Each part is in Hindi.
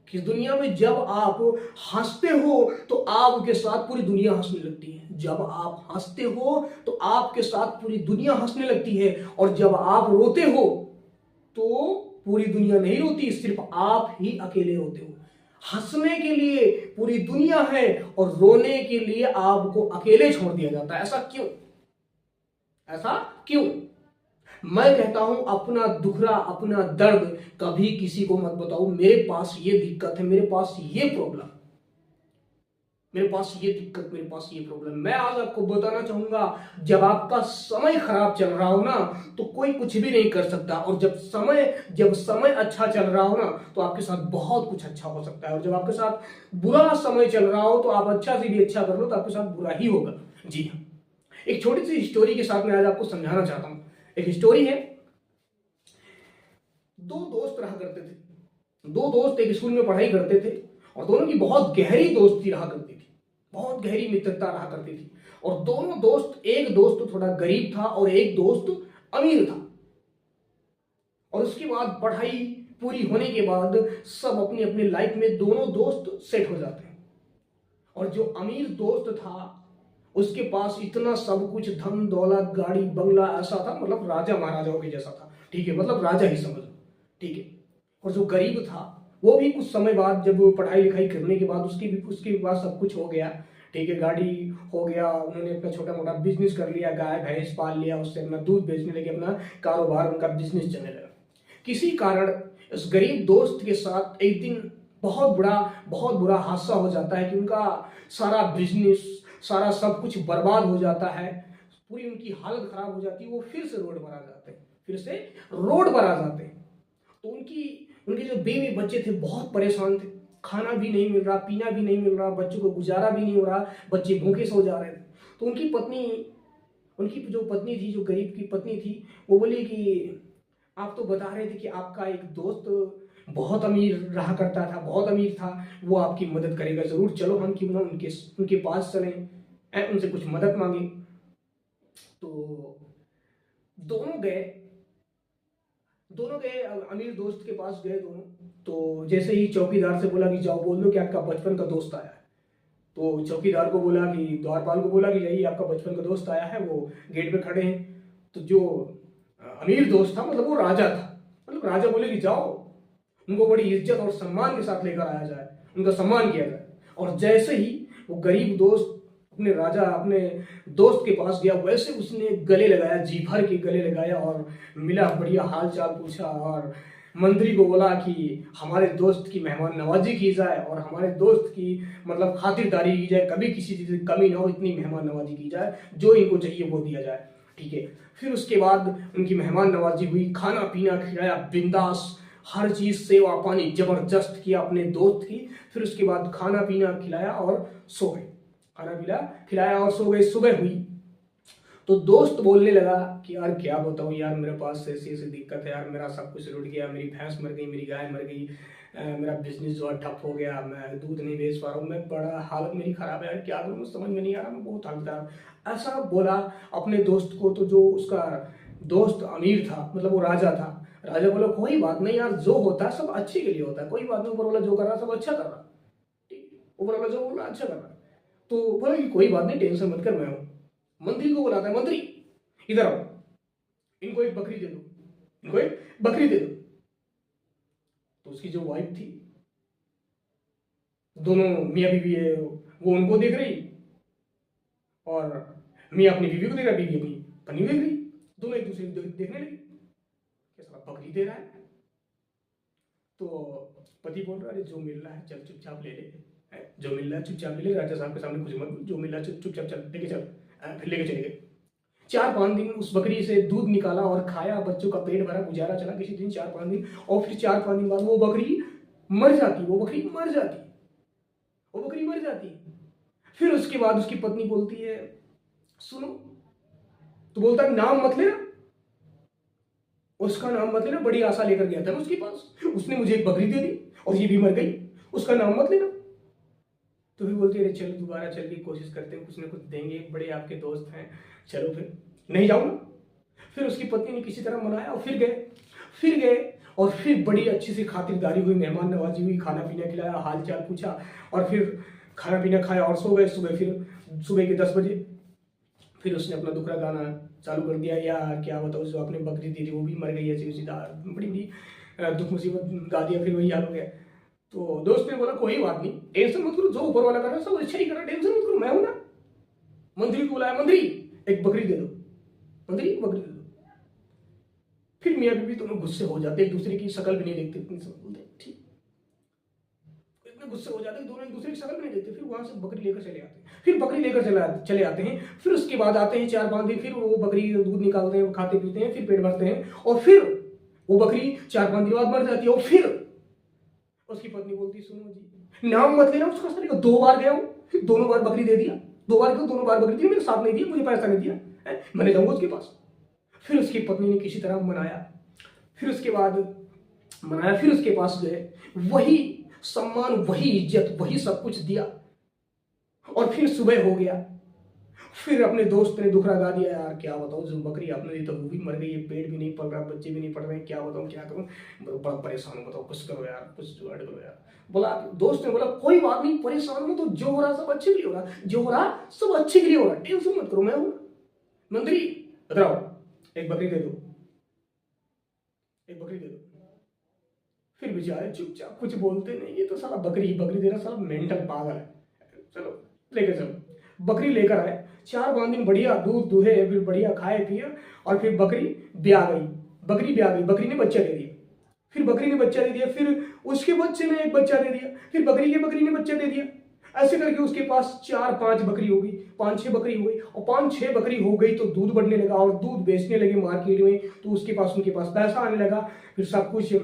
कि दुनिया में जब आप हंसते हो तो आपके साथ पूरी दुनिया हंसने लगती है। जब आप हंसते हो तो आपके साथ पूरी दुनिया हंसने लगती है, और जब आप रोते हो तो पूरी दुनिया नहीं रोती, सिर्फ आप ही अकेले रोते हो। हंसने के लिए पूरी दुनिया है और रोने के लिए आपको अकेले छोड़ दिया जाता है। ऐसा क्यों? ऐसा क्यों? मैं कहता हूं अपना दुखड़ा, अपना दर्द कभी किसी को मत बताओ। मेरे पास ये दिक्कत है, मेरे पास ये प्रॉब्लम, मेरे पास ये दिक्कत, मेरे पास ये प्रॉब्लम। मैं आज आपको बताना चाहूंगा, जब आपका समय खराब चल रहा हो ना तो कोई कुछ भी नहीं कर सकता, और जब समय अच्छा चल रहा हो ना तो आपके साथ बहुत कुछ अच्छा हो सकता है, और जब आपके साथ बुरा समय चल रहा हो तो आप अच्छा से भी अच्छा कर लो तो आपके साथ बुरा ही होगा। जी हाँ, एक छोटी सी स्टोरी के साथ मैं आज आपको समझाना चाहता हूं। एक स्टोरी है, दो दोस्त रहा करते थे। दो दोस्त एक स्कूल में पढ़ाई करते थे, और दोनों की बहुत गहरी दोस्ती रहा करती थी, बहुत गहरी मित्रता रहा करती थी। और दोनों दोस्त, एक दोस्त थोड़ा गरीब था और एक दोस्त अमीर था। और उसके बाद पढ़ाई पूरी होने के बाद सब अपनी अपनी लाइफ में दोनों दोस्त सेट हो जाते हैं। और जो अमीर दोस्त था उसके पास इतना सब कुछ, धन दौलत, गाड़ी बंगला ऐसा था, मतलब राजा महाराजाओं के जैसा था। ठीक है, मतलब राजा ही समझ लो। ठीक है। और जो गरीब था वो भी कुछ समय बाद, जब पढ़ाई लिखाई करने के बाद उसके पास सब कुछ हो गया। ठीक है, गाड़ी हो गया, उन्होंने अपना छोटा मोटा बिजनेस कर लिया, गाय भैंस पाल लिया, उससे अपना दूध बेचने लगे, अपना कारोबार, उनका बिजनेस चलने लगा। किसी कारण उस गरीब दोस्त के साथ एक दिन बहुत बुरा हादसा हो जाता है कि उनका सारा बिजनेस, सारा सब कुछ बर्बाद हो जाता है, पूरी उनकी हालत खराब हो जाती है। वो फिर से रोड पर आ जाते हैं, फिर से रोड पर आ जाते हैं। तो उनके जो बीवी बच्चे थे बहुत परेशान थे, खाना भी नहीं मिल रहा, पीना भी नहीं मिल रहा, बच्चों को गुजारा भी नहीं हो रहा, बच्चे भूखे सो जा रहे थे। तो उनकी जो पत्नी थी, जो गरीब की पत्नी थी, वो बोली कि आप तो बता रहे थे कि आपका एक दोस्त बहुत अमीर रहा करता था, बहुत अमीर था, वो आपकी मदद करेगा जरूर, चलो हम क्यों ना उनके पास चलें, उनसे कुछ मदद मांगे। तो दोनों गए दोनों गए अमीर दोस्त के पास गए दोनों। तो जैसे ही चौकीदार से बोला कि जाओ बोल दो कि आपका बचपन का दोस्त आया है। तो चौकीदार को बोला कि, द्वारपाल को बोला कि जाइए आपका बचपन का दोस्त आया है, वो गेट पे खड़े हैं। तो जो अमीर दोस्त था, मतलब वो राजा था, मतलब राजा बोले कि जाओ, उनको बड़ी इज्जत और सम्मान के साथ लेकर आया जाए, उनका सम्मान किया जाए। और जैसे ही वो गरीब दोस्त अपने दोस्त के पास गया, वैसे उसने गले लगाया, जी भर के गले लगाया और मिला, बढ़िया हाल चाल पूछा, और मंत्री को बोला कि हमारे दोस्त की मेहमान नवाजी की जाए और हमारे दोस्त की मतलब खातिरदारी की जाए, कभी किसी चीज़ की कमी ना हो, इतनी मेहमान नवाजी की जाए, जो इनको चाहिए वो दिया जाए। ठीक है। फिर उसके बाद उनकी मेहमान नवाजी हुई, खाना पीना खिलाया बिंदास, हर चीज़ सेवा पानी जबरदस्त किया अपने दोस्त की। फिर उसके बाद खाना पीना खिलाया और सो गए, खाना पीना खिलाया और सो गए। सुबह हुई तो दोस्त बोलने लगा कि यार क्या बताऊँ यार, मेरे पास ऐसी ऐसी दिक्कत है यार, मेरा सब कुछ रुट गया, मेरी भैंस मर गई, मेरी गाय मर गई, मेरा बिजनेस जो है ठप हो गया, मैं दूध नहीं बेच पा रहा हूँ, मैं बड़ा हालत मेरी खराब है यार, क्या करूँ मुझे समझ में नहीं आ रहा, मैं बहुत हालत। ऐसा बोला अपने दोस्त को। तो जो उसका दोस्त अमीर था, मतलब वो राजा था, राजा बोला कोई बात नहीं यार, जो होता है सब अच्छे के लिए होता है, कोई बात नहीं, ऊपर वाला जो कर रहा है सब अच्छा कर रहा है, ठीक, ऊपर वाला जो बोल रहा है अच्छा कर रहा है। तो बोला कि कोई बात नहीं, टेंशन मत कर, मैं हूँ। मंत्री को बुलाता है, मंत्री इधर आओ, इनको एक बकरी दे दो, इनको एक बकरी दे दो। तो उसकी जो वाइफ थी, दोनों मियाँ बीवी है, वो उनको देख रही, और मियाँ अपनी बीवी को देख रहा, बीवी अपनी पत्नी को देख रही, दोनों एक दूसरे को देखने लगी, कैसा बकरी दे रहा है। तो पति बोल रहा है जो मिल रहा है चल चुपचाप ले ले, जो मिल रहा है चुपचाप ले ले, राजा साहब के सामने कुछ मत, जो मिल रहा है चुपचाप चल लेके चल। फिर लेके चले गए। 4-5 दिन उस बकरी से दूध निकाला और खाया, बच्चों का पेट भरा, गुजारा चला किसी दिन 4-5 दिन। और फिर 4-5 दिन बाद वो बकरी मर जाती, वो बकरी मर जाती, वो बकरी मर जाती। फिर उसके बाद उसकी पत्नी बोलती है सुनो, तो बोलता है नाम मत लेना, उसका नाम मत लेना, बड़ी आशा लेकर गया था मैं उसके पास, उसने मुझे एक बकरी दे दी और ये भी मर गई, उसका नाम मत लेना। तो फिर बोलती है चलो दोबारा चल के कोशिश करते हैं, कुछ ना कुछ देंगे, बड़े आपके दोस्त हैं, चलो फिर नहीं जाऊँ ना। फिर उसकी पत्नी ने किसी तरह मनाया और फिर गए और फिर बड़ी अच्छी सी खातिरदारी हुई, मेहमान नवाजी हुई, खाना पीना खिलाया, हाल चाल पूछा और फिर खाना पीना खाया और सो गए। सुबह के 10 बजे फिर उसने अपना दुखड़ा गाना चालू कर दिया, यार क्या बताओ जो आपने बकरी दी थी वो भी मर गई ऐसी सीधा, बड़ी बड़ी दुख मुसीबत गा दिया, फिर वही हाल हो गया। तो दोस्त ने बोला कोई बात नहीं, टेंशन मत करो, जो ऊपर वाला कर रहा है सब अच्छा ही कर रहा है, टेंशन मत करो, मैं हूं ना। मंत्री को बुलाया, मंत्री एक बकरी दे दो, मंत्री एक बकरी दे दो। फिर मियाँ बीबी दोनों गुस्से हो जाते, एक दूसरे की शक्ल भी नहीं देखते, इतनी सब बोलते ठीक, इतने गुस्से हो जाते दोनों, एक दूसरे की शक्ल भी नहीं देखते। फिर वहां से बकरी लेकर चले आते हैं, फिर बकरी लेकर चले आते हैं। फिर उसके बाद आते हैं 4-5 दिन, फिर वो बकरी दूध निकालते हैं, खाते पीते हैं, फिर पेट भरते हैं और फिर वो बकरी 4-5 दिन बाद मर जाती है। और फिर उसकी पत्नी बोलती सुनो जी नाम मत लेना उसका, सर 2 बार गया हूं, दोनों बार बकरी दे दिया, 2 बार क्यों, दोनों बार बकरी दी, मेरे साथ नहीं दिया, मुझे पैसा नहीं दिया, मैंने जाऊंगा उसके पास। फिर उसकी पत्नी ने किसी तरह मनाया, फिर उसके बाद मनाया, फिर उसके पास गए, वही सम्मान, वही इज्जत, वही सब कुछ दिया। और फिर सुबह हो गया, फिर अपने दोस्त ने दुखड़ा गा दिया, यार क्या बताऊं जो बकरी आपने दी तो वो भी मर गई है, पेट भी नहीं पल रहा, बच्चे भी नहीं पड़ रहे, क्या बताऊं क्या करूं, बड़ा परेशान हूं, बताओ कुछ करो यार, कुछ जुगाड़ करो यार। बोला, दोस्त ने बोला कोई बात नहीं, परेशान हो तो जो हो रहा सब अच्छे के लिए हो रहा, जो हो रहा सब अच्छे के लिए हो रहा, टेंशन मत करो, मैं हूं। मंत्री बताओ एक बकरी दे दो, एक बकरी दे दो। फिर बेचारे चुपचाप कुछ बोलते नहीं, ये तो साला बकरी दे रहा, साला मेंटल पागल है, चलो लेकर चलो। बकरी लेकर आए, 4-5 दिन बढ़िया दूध दुहे, फिर बढ़िया खाए पिए और फिर बकरी ब्याह गई, बकरी ने बच्चा दे दिया, फिर बकरी ने बच्चा दे दिया, फिर उसके बच्चे ने एक बच्चा दे दिया, फिर बकरी ने बच्चा दे दिया। ऐसे करके उसके पास 4-5 बकरी हो गई, 5-6 बकरी हो गई, और 5-6 बकरी हो गई तो दूध बढ़ने लगा और दूध बेचने लगे मार्केट में, तो उनके पास पैसा आने लगा, फिर सब कुछ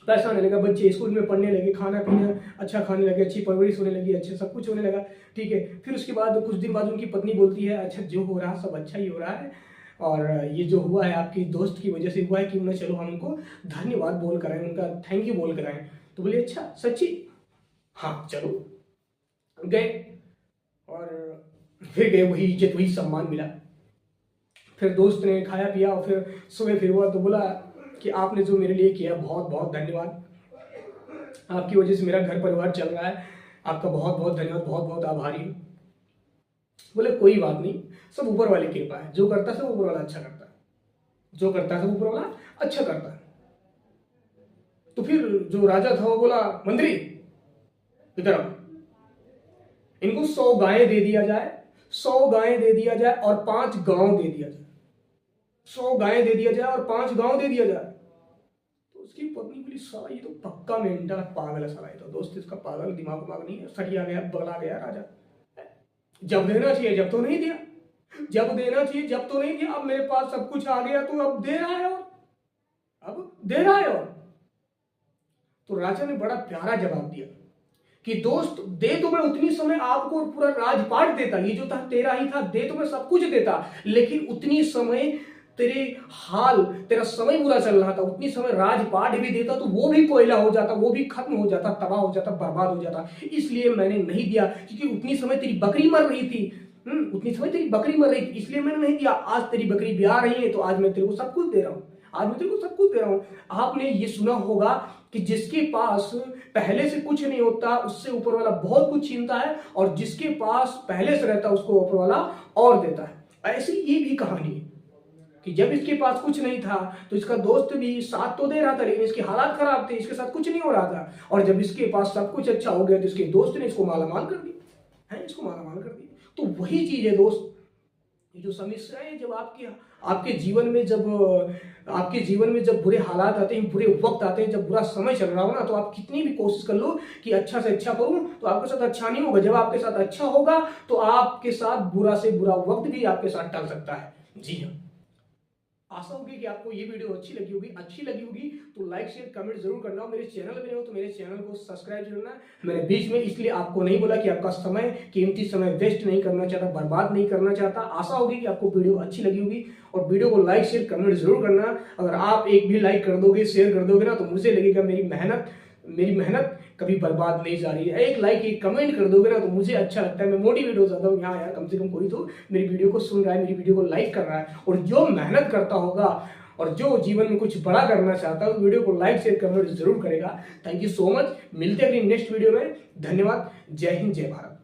पैसा आने लगा, बच्चे स्कूल में पढ़ने लगे, खाना पीना अच्छा खाने लगे, अच्छी परवरिश होने लगी, अच्छा सब कुछ होने लगा, ठीक है। फिर उसके बाद कुछ दिन बाद उनकी पत्नी बोलती है, अच्छा जो हो रहा सब अच्छा ही हो रहा है, और ये जो हुआ है आपकी दोस्त की वजह से हुआ है, क्यों ना चलो हम उनको धन्यवाद बोल कर आए, उनका थैंक यू बोल कर आए। तो बोले अच्छा सच्ची, हाँ चलो गए, और फिर गए, वही इज्जत वही सम्मान मिला। फिर दोस्त ने खाया पिया और फिर सुबह फिर हुआ तो बोला कि आपने जो मेरे लिए किया बहुत बहुत धन्यवाद, आपकी वजह से मेरा घर परिवार चल रहा है, आपका बहुत बहुत धन्यवाद, बहुत बहुत आभारी हूँ। बोले कोई बात नहीं, सब ऊपर वाली कृपा है, जो करता है सब ऊपर वाला अच्छा करता है, जो करता है सब ऊपर वाला अच्छा करता है। तो फिर जो राजा था वो बोला मंत्री इधर आओ, इनको 100 गायें दे दिया जाए, 100 गायें दे दिया जाए और 5 गांव दे दिया जाए, 100 गायें दे दिया जाए और 5 गांव दे दिया जाए। तो उसकी पत्नी बोली साला ये तो पक्का मेंटल पागल है, साला ये तो दोस्त इसका पागल, दिमाग नहीं है, सटिया गया, बगला गया राजा। जब देना चाहिए जब तो नहीं दिया, जब देना चाहिए जब तो नहीं दिया, अब मेरे पास सब कुछ आ गया तो अब दे रहा है, और अब दे रहा है। और तो राजा ने बड़ा प्यारा जवाब दिया कि दोस्त दे तो मैं उतनी समय आपको पूरा राजपाट देता, ये जो था तेरा ही था, दे तो मैं सब कुछ देता, लेकिन उतनी समय तेरा समय बुरा चल रहा था, उतनी समय राजपाट भी देता तो वो भी कोयला हो जाता, वो भी खत्म हो जाता, तबाह हो जाता, बर्बाद हो जाता, इसलिए मैंने नहीं दिया, क्योंकि उतनी समय तेरी बकरी मर रही थी, उतनी समय तेरी बकरी मर रही थी, इसलिए मैंने नहीं दिया। आज तेरी बकरी ब्याह रही है तो आज मैं तेरे को सब कुछ दे रहा हूं, आज मैं तेरे को सब कुछ दे रहा हूं। आपने ये सुना होगा कि जिसके पास पहले से कुछ नहीं होता उससे ऊपर वाला बहुत कुछ छीनता है, और जिसके पास पहले से रहता उसको ऊपर वाला और देता है। ऐसी ये भी कहानी है कि जब इसके पास कुछ नहीं था तो इसका दोस्त भी साथ तो दे रहा था, लेकिन इसके हालात खराब थे, इसके साथ कुछ नहीं हो रहा था, और जब इसके पास सब कुछ अच्छा हो गया तो इसके दोस्त ने इसको मालामाल कर दिया, है इसको मालामाल कर दिया। तो वही चीज है दोस्त, ये जो समस्याएं जब आपके जीवन में जब बुरे हालात आते हैं, बुरे वक्त आते हैं, जब बुरा समय चल रहा हो ना, तो आप कितनी भी कोशिश कर लो कि अच्छा से अच्छा करूं, तो आपके साथ अच्छा नहीं होगा। जब आपके साथ अच्छा होगा तो आपके साथ बुरा से बुरा वक्त भी आपके साथ टल सकता है। जी हाँ, आशा होगी कि आपको ये वीडियो अच्छी लगी होगी तो लाइक शेयर कमेंट जरूर करना। मेरे चैनल में हो तो मेरे चैनल को सब्सक्राइब जरूर करना। मैंने बीच में इसलिए आपको नहीं बोला कि आपका समय, कीमती समय वेस्ट नहीं करना चाहता, बर्बाद नहीं करना चाहता। आशा होगी कि आपको वीडियो अच्छी लगी होगी, और वीडियो को लाइक शेयर कमेंट जरूर करना। अगर आप एक भी लाइक कर दोगे, शेयर कर दोगे ना, तो मुझे लगेगा मेरी मेहनत कभी बर्बाद नहीं जा रही है। एक लाइक एक कमेंट कर दोगे ना तो मुझे अच्छा लगता है, मैं मोटिवेट हो जाता हूँ, यार कम से कम कोई तो मेरी वीडियो को सुन रहा है, मेरी वीडियो को लाइक कर रहा है। और जो मेहनत करता होगा और जो जीवन में कुछ बड़ा करना चाहता है वीडियो को लाइक शेयर कमेंट जरूर करेगा। Thank you so much. मिलते हैं अगली नेक्स्ट वीडियो में। धन्यवाद। जय हिंद, जय भारत।